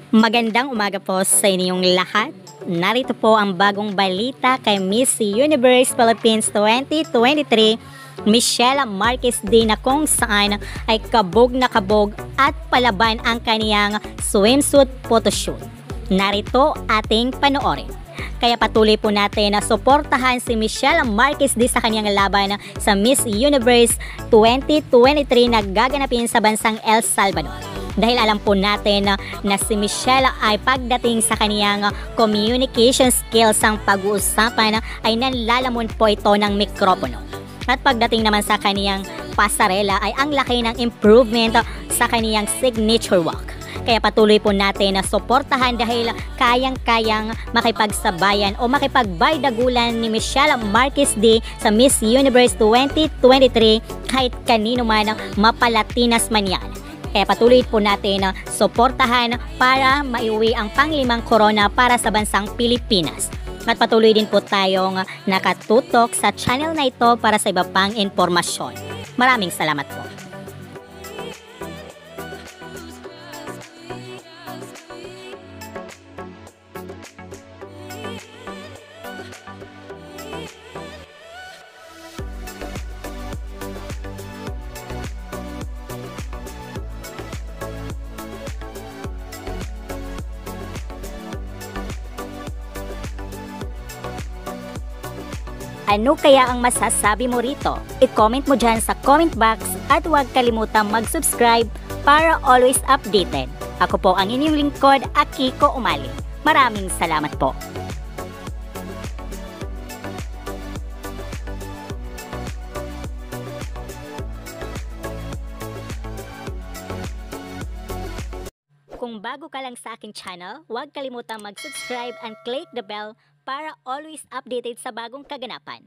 Magandang umaga po sa inyong lahat. Narito po ang bagong balita kay Miss Universe Philippines 2023, Michelle Marquez Di, na kung saan ay kabog na kabog at palaban ang kaniyang swimsuit photoshoot. Narito ating panoorin. Kaya patuloy po natin na suportahan si Michelle Marquez Di sa kanyang laban sa Miss Universe 2023 na gaganapin sa bansang El Salvador. Dahil alam po natin na si Michelle ay pagdating sa kaniyang communication skills ang pag-uusapan ay nanlalamon po ito ng mikropono. At pagdating naman sa kaniyang pasarela ay ang laki ng improvement sa kaniyang signature walk. Kaya patuloy po natin na suportahan dahil kayang-kayang makipagsabayan o makipagbaydagulan ni Michelle Marquez Di sa Miss Universe 2023 kahit kanino man mapalatinas man yan. Kaya patuloy po natin na suportahan para maiuwi ang panglimang corona para sa bansang Pilipinas. At patuloy din po tayong nakatutok sa channel na ito para sa iba pang impormasyon. Maraming salamat po. Ano kaya ang masasabi mo rito? I-comment mo dyan sa comment box at huwag kalimutang mag-subscribe para always updated. Ako po ang inyong lingkod, Akiko Umali. Maraming salamat po. Kung bago ka lang sa aking channel, huwag kalimutang mag-subscribe and click the bell para always updated sa bagong kaganapan.